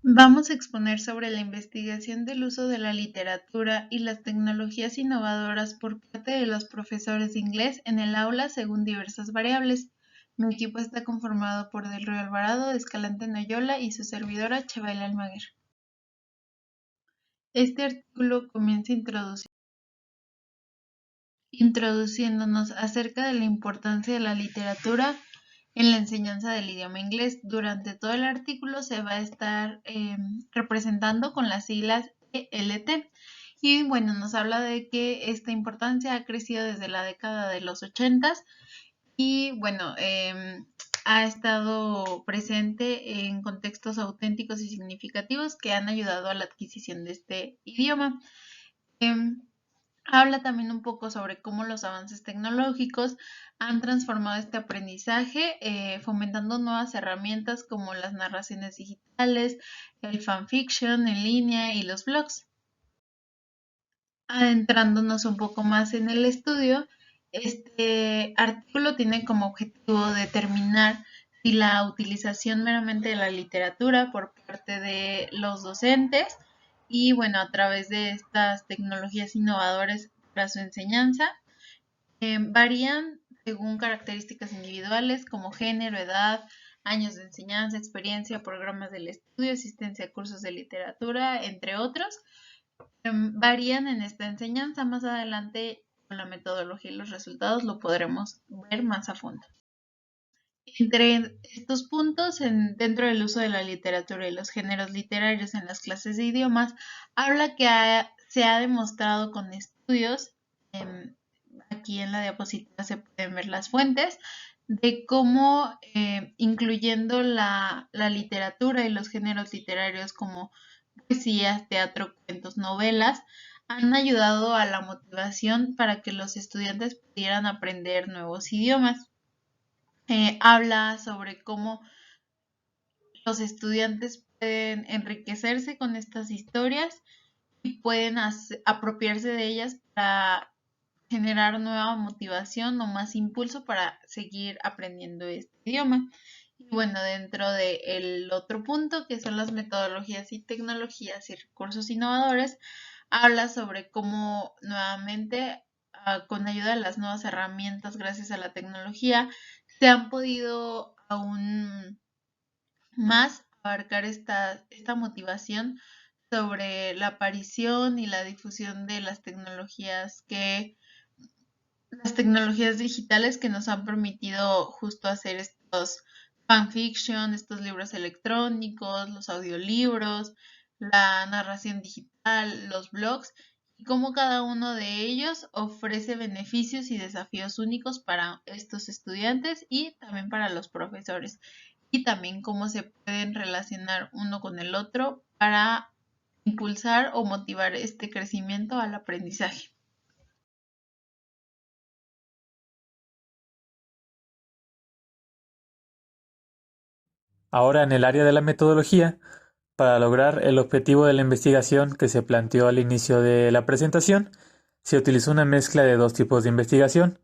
Vamos a exponer sobre la investigación del uso de la literatura y las tecnologías innovadoras por parte de los profesores de inglés en el aula según diversas variables. Mi equipo está conformado por Del Río Alvarado, Escalante Noyola y su servidora Chevaila Almaguer. Este artículo comienza introduciéndonos acerca de la importancia de la literatura en la enseñanza del idioma inglés. Durante todo el artículo se va a estar representando con las siglas ELT. Y bueno, nos habla de que esta importancia ha crecido desde la década de los 80 y bueno, ha estado presente en contextos auténticos y significativos que han ayudado a la adquisición de este idioma. Em, Habla también un poco sobre cómo los avances tecnológicos han transformado este aprendizaje, fomentando nuevas herramientas como las narraciones digitales, el fanfiction en línea y los blogs. Adentrándonos un poco más en el estudio, este artículo tiene como objetivo determinar si la utilización meramente de la literatura por parte de los docentes y bueno, a través de estas tecnologías innovadoras para su enseñanza, varían según características individuales como género, edad, años de enseñanza, experiencia, programas del estudio, asistencia a cursos de literatura, entre otros. Varían en esta enseñanza. Más adelante, con la metodología y los resultados, lo podremos ver más a fondo. Entre estos puntos, dentro del uso de la literatura y los géneros literarios en las clases de idiomas, habla que se ha demostrado con estudios, aquí en la diapositiva se pueden ver las fuentes, de cómo incluyendo la literatura y los géneros literarios como poesías, teatro, cuentos, novelas, han ayudado a la motivación para que los estudiantes pudieran aprender nuevos idiomas. Habla sobre cómo los estudiantes pueden enriquecerse con estas historias y pueden apropiarse de ellas para generar nueva motivación o más impulso para seguir aprendiendo este idioma. Y bueno, dentro del otro punto, que son las metodologías y tecnologías y recursos innovadores, habla sobre cómo nuevamente, con ayuda de las nuevas herramientas, gracias a la tecnología, se han podido aún más abarcar esta motivación sobre la aparición y la difusión de las tecnologías digitales que nos han permitido justo hacer estos fanfiction, estos libros electrónicos, los audiolibros, la narración digital, los blogs, y cómo cada uno de ellos ofrece beneficios y desafíos únicos para estos estudiantes y también para los profesores, y también cómo se pueden relacionar uno con el otro para impulsar o motivar este crecimiento al aprendizaje. Ahora, en el área de la metodología, para lograr el objetivo de la investigación que se planteó al inicio de la presentación, se utilizó una mezcla de dos tipos de investigación,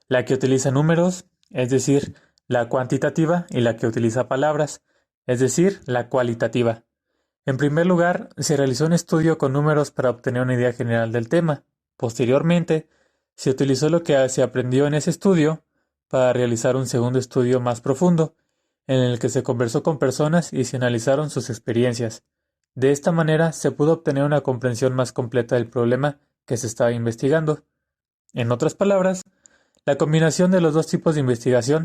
la que utiliza números, es decir, la cuantitativa, y la que utiliza palabras, es decir, la cualitativa. En primer lugar, se realizó un estudio con números para obtener una idea general del tema. Posteriormente, se utilizó lo que se aprendió en ese estudio para realizar un segundo estudio más profundo, en el que se conversó con personas y se analizaron sus experiencias. De esta manera se pudo obtener una comprensión más completa del problema que se estaba investigando. En otras palabras, la combinación de los dos tipos de investigación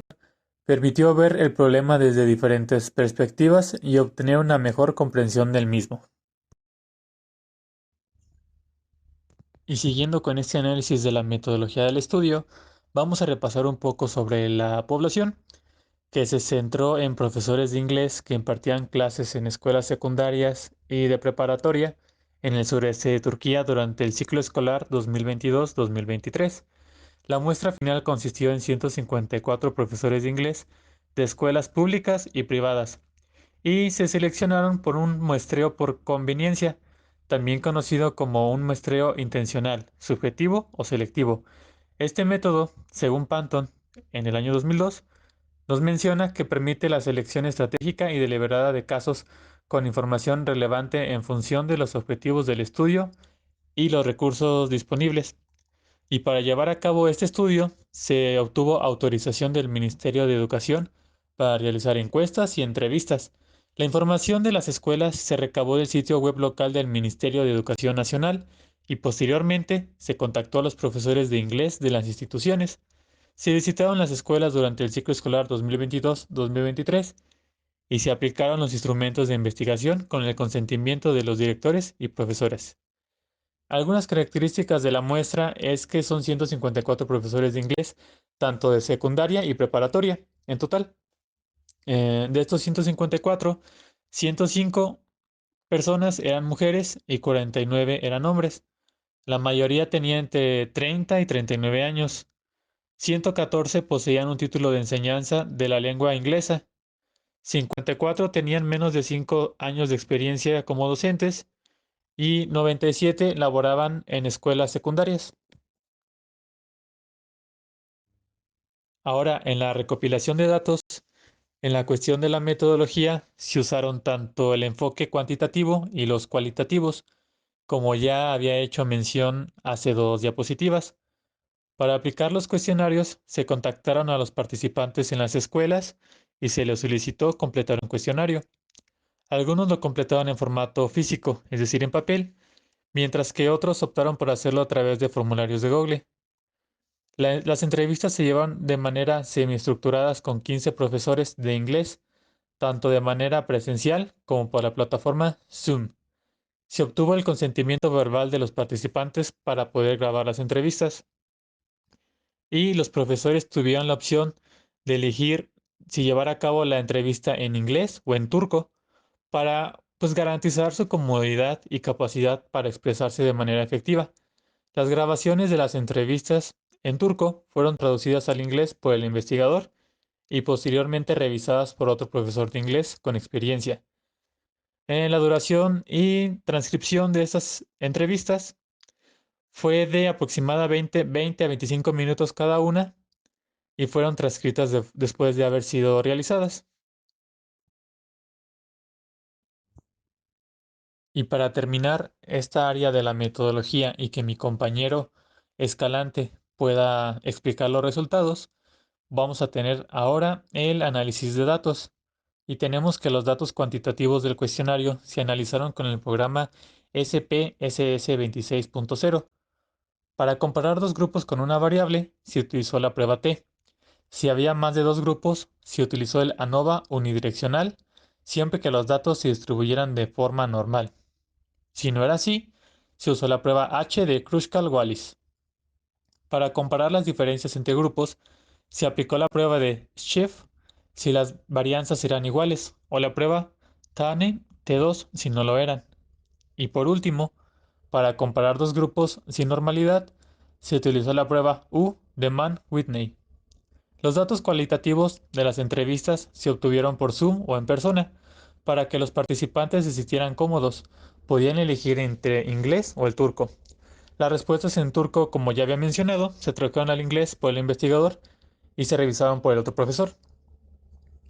permitió ver el problema desde diferentes perspectivas y obtener una mejor comprensión del mismo. Y siguiendo con este análisis de la metodología del estudio, vamos a repasar un poco sobre la población, que se centró en profesores de inglés que impartían clases en escuelas secundarias y de preparatoria en el sureste de Turquía durante el ciclo escolar 2022-2023. La muestra final consistió en 154 profesores de inglés de escuelas públicas y privadas, y se seleccionaron por un muestreo por conveniencia, también conocido como un muestreo intencional, subjetivo o selectivo. Este método, según Panton, en el año 2002, nos menciona que permite la selección estratégica y deliberada de casos con información relevante en función de los objetivos del estudio y los recursos disponibles. Y para llevar a cabo este estudio, se obtuvo autorización del Ministerio de Educación para realizar encuestas y entrevistas. La información de las escuelas se recabó del sitio web local del Ministerio de Educación Nacional y posteriormente se contactó a los profesores de inglés de las instituciones. Se visitaron las escuelas durante el ciclo escolar 2022-2023 y se aplicaron los instrumentos de investigación con el consentimiento de los directores y profesores. Algunas características de la muestra es que son 154 profesores de inglés, tanto de secundaria y preparatoria, en total. De estos 154, 105 personas eran mujeres y 49 eran hombres. La mayoría tenía entre 30 y 39 años. 114 poseían un título de enseñanza de la lengua inglesa. 54 tenían menos de 5 años de experiencia como docentes y 97 laboraban en escuelas secundarias. Ahora, en la recopilación de datos, en la cuestión de la metodología, se usaron tanto el enfoque cuantitativo y los cualitativos, como ya había hecho mención hace dos diapositivas. Para aplicar los cuestionarios, se contactaron a los participantes en las escuelas y se les solicitó completar un cuestionario. Algunos lo completaban en formato físico, es decir, en papel, mientras que otros optaron por hacerlo a través de formularios de Google. Las entrevistas se llevan de manera semiestructuradas con 15 profesores de inglés, tanto de manera presencial como por la plataforma Zoom. Se obtuvo el consentimiento verbal de los participantes para poder grabar las entrevistas y los profesores tuvieron la opción de elegir si llevar a cabo la entrevista en inglés o en turco para pues garantizar su comodidad y capacidad para expresarse de manera efectiva. Las grabaciones de las entrevistas en turco fueron traducidas al inglés por el investigador y posteriormente revisadas por otro profesor de inglés con experiencia. En la duración y transcripción de estas entrevistas fue de aproximadamente 20 a 25 minutos cada una y fueron transcritas después de haber sido realizadas. Y para terminar esta área de la metodología y que mi compañero Escalante pueda explicar los resultados, vamos a tener ahora el análisis de datos. Y tenemos que los datos cuantitativos del cuestionario se analizaron con el programa SPSS 26.0. Para comparar dos grupos con una variable, se utilizó la prueba T. Si había más de dos grupos, se utilizó el ANOVA unidireccional, siempre que los datos se distribuyeran de forma normal. Si no era así, se usó la prueba H de Kruskal-Wallis. Para comparar las diferencias entre grupos, se aplicó la prueba de Schiff si las varianzas eran iguales, o la prueba Tane T2 si no lo eran. Y por último, para comparar dos grupos sin normalidad, se utilizó la prueba U de Mann-Whitney. Los datos cualitativos de las entrevistas se obtuvieron por Zoom o en persona, para que los participantes se sintieran cómodos. Podían elegir entre inglés o el turco. Las respuestas en turco, como ya había mencionado, se trocaron al inglés por el investigador y se revisaban por el otro profesor.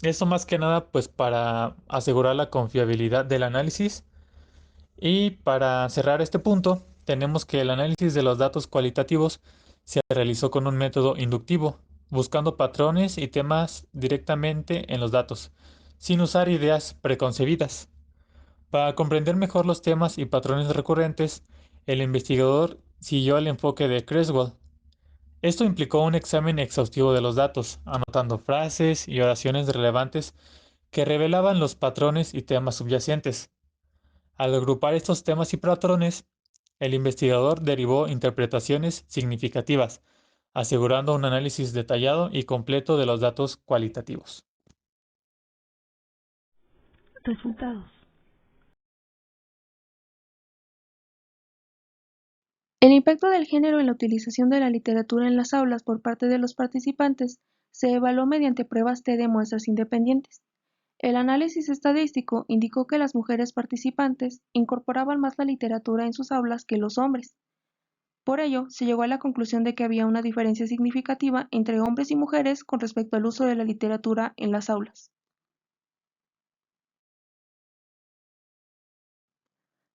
Esto más que nada pues para asegurar la confiabilidad del análisis. Y para cerrar este punto, tenemos que el análisis de los datos cualitativos se realizó con un método inductivo, buscando patrones y temas directamente en los datos, sin usar ideas preconcebidas. Para comprender mejor los temas y patrones recurrentes, el investigador siguió el enfoque de Creswell. Esto implicó un examen exhaustivo de los datos, anotando frases y oraciones relevantes que revelaban los patrones y temas subyacentes. Al agrupar estos temas y patrones, el investigador derivó interpretaciones significativas, asegurando un análisis detallado y completo de los datos cualitativos. Resultados. El impacto del género en la utilización de la literatura en las aulas por parte de los participantes se evaluó mediante pruebas T de muestras independientes. El análisis estadístico indicó que las mujeres participantes incorporaban más la literatura en sus aulas que los hombres. Por ello, se llegó a la conclusión de que había una diferencia significativa entre hombres y mujeres con respecto al uso de la literatura en las aulas.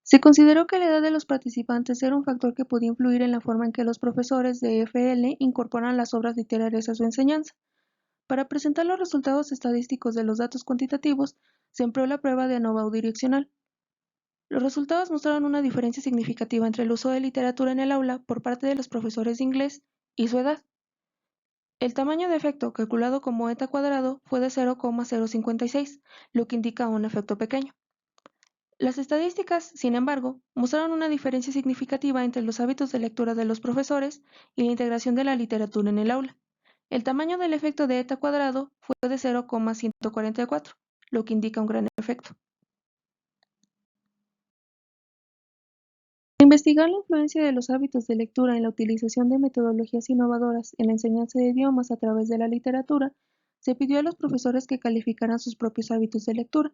Se consideró que la edad de los participantes era un factor que podía influir en la forma en que los profesores de EFL incorporan las obras literarias a su enseñanza. Para presentar los resultados estadísticos de los datos cuantitativos, se empleó la prueba de ANOVA direccional. Los resultados mostraron una diferencia significativa entre el uso de literatura en el aula por parte de los profesores de inglés y su edad. El tamaño de efecto, calculado como eta cuadrado, fue de 0,056, lo que indica un efecto pequeño. Las estadísticas, sin embargo, mostraron una diferencia significativa entre los hábitos de lectura de los profesores y la integración de la literatura en el aula. El tamaño del efecto de eta cuadrado fue de 0,144, lo que indica un gran efecto. Para investigar la influencia de los hábitos de lectura en la utilización de metodologías innovadoras en la enseñanza de idiomas a través de la literatura, se pidió a los profesores que calificaran sus propios hábitos de lectura.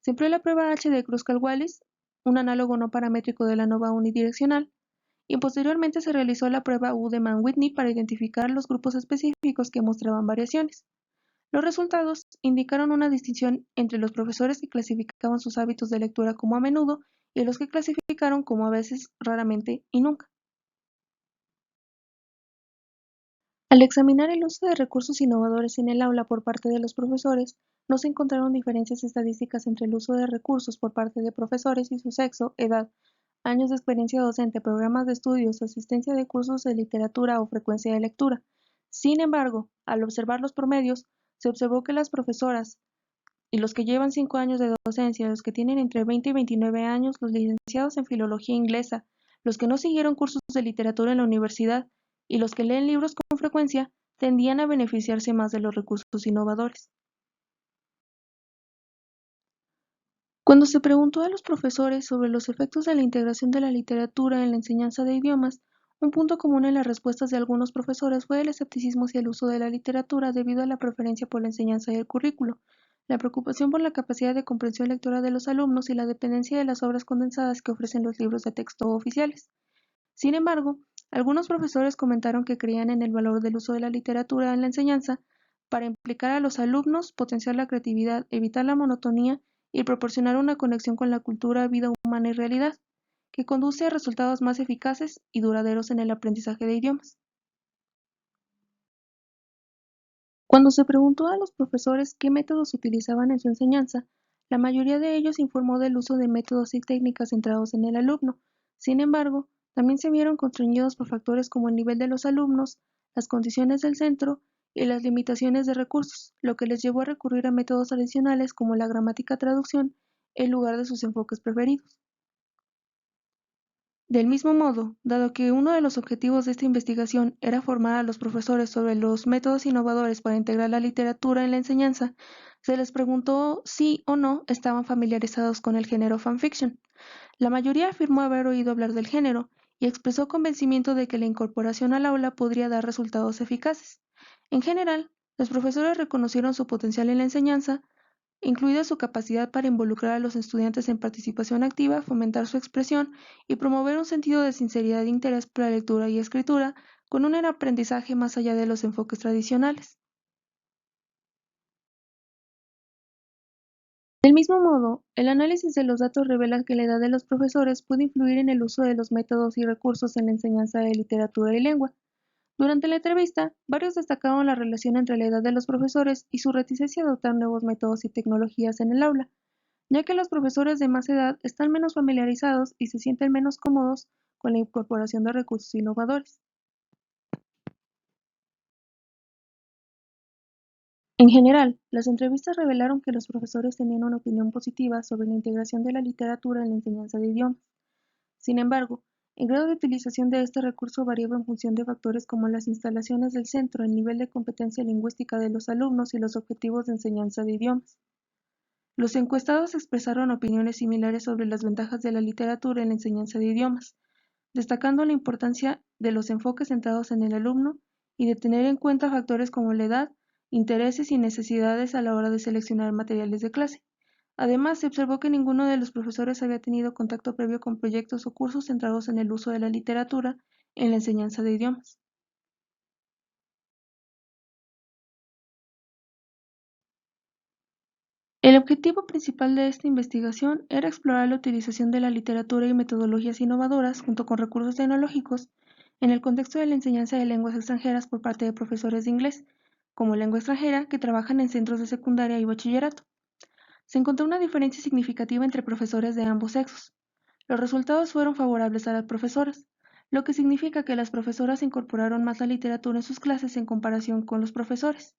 Se empleó la prueba H de Kruskal-Wallis, un análogo no paramétrico de la ANOVA unidireccional, y posteriormente se realizó la prueba U de Mann-Whitney para identificar los grupos específicos que mostraban variaciones. Los resultados indicaron una distinción entre los profesores que clasificaban sus hábitos de lectura como a menudo y los que clasificaron como a veces, raramente y nunca. Al examinar el uso de recursos innovadores en el aula por parte de los profesores, no se encontraron diferencias estadísticas entre el uso de recursos por parte de profesores y su sexo, edad, años de experiencia docente, programas de estudios, asistencia de cursos de literatura o frecuencia de lectura. Sin embargo, al observar los promedios, se observó que las profesoras y los que llevan 5 años de docencia, los que tienen entre 20 y 29 años, los licenciados en filología inglesa, los que no siguieron cursos de literatura en la universidad y los que leen libros con frecuencia, tendían a beneficiarse más de los recursos innovadores. Cuando se preguntó a los profesores sobre los efectos de la integración de la literatura en la enseñanza de idiomas, un punto común en las respuestas de algunos profesores fue el escepticismo hacia el uso de la literatura debido a la preferencia por la enseñanza y el currículo, la preocupación por la capacidad de comprensión lectora de los alumnos y la dependencia de las obras condensadas que ofrecen los libros de texto oficiales. Sin embargo, algunos profesores comentaron que creían en el valor del uso de la literatura en la enseñanza para implicar a los alumnos, potenciar la creatividad, evitar la monotonía y proporcionar una conexión con la cultura, vida humana y realidad, que conduce a resultados más eficaces y duraderos en el aprendizaje de idiomas. Cuando se preguntó a los profesores qué métodos utilizaban en su enseñanza, la mayoría de ellos informó del uso de métodos y técnicas centrados en el alumno. Sin embargo, también se vieron constreñidos por factores como el nivel de los alumnos, las condiciones del centro y las limitaciones de recursos, lo que les llevó a recurrir a métodos adicionales como la gramática-traducción en lugar de sus enfoques preferidos. Del mismo modo, dado que uno de los objetivos de esta investigación era formar a los profesores sobre los métodos innovadores para integrar la literatura en la enseñanza, se les preguntó si o no estaban familiarizados con el género fanfiction. La mayoría afirmó haber oído hablar del género y expresó convencimiento de que la incorporación al aula podría dar resultados eficaces. En general, los profesores reconocieron su potencial en la enseñanza, incluida su capacidad para involucrar a los estudiantes en participación activa, fomentar su expresión y promover un sentido de sinceridad e interés por la lectura y escritura, con un aprendizaje más allá de los enfoques tradicionales. Del mismo modo, el análisis de los datos revela que la edad de los profesores puede influir en el uso de los métodos y recursos en la enseñanza de literatura y lengua. Durante la entrevista, varios destacaron la relación entre la edad de los profesores y su reticencia a adoptar nuevos métodos y tecnologías en el aula, ya que los profesores de más edad están menos familiarizados y se sienten menos cómodos con la incorporación de recursos innovadores. En general, las entrevistas revelaron que los profesores tenían una opinión positiva sobre la integración de la literatura en la enseñanza de idiomas. Sin embargo, el grado de utilización de este recurso variaba en función de factores como las instalaciones del centro, el nivel de competencia lingüística de los alumnos y los objetivos de enseñanza de idiomas. Los encuestados expresaron opiniones similares sobre las ventajas de la literatura en la enseñanza de idiomas, destacando la importancia de los enfoques centrados en el alumno y de tener en cuenta factores como la edad, intereses y necesidades a la hora de seleccionar materiales de clase. Además, se observó que ninguno de los profesores había tenido contacto previo con proyectos o cursos centrados en el uso de la literatura en la enseñanza de idiomas. El objetivo principal de esta investigación era explorar la utilización de la literatura y metodologías innovadoras junto con recursos tecnológicos en el contexto de la enseñanza de lenguas extranjeras por parte de profesores de inglés, como lengua extranjera, que trabajan en centros de secundaria y bachillerato. Se encontró una diferencia significativa entre profesores de ambos sexos. Los resultados fueron favorables a las profesoras, lo que significa que las profesoras incorporaron más la literatura en sus clases en comparación con los profesores.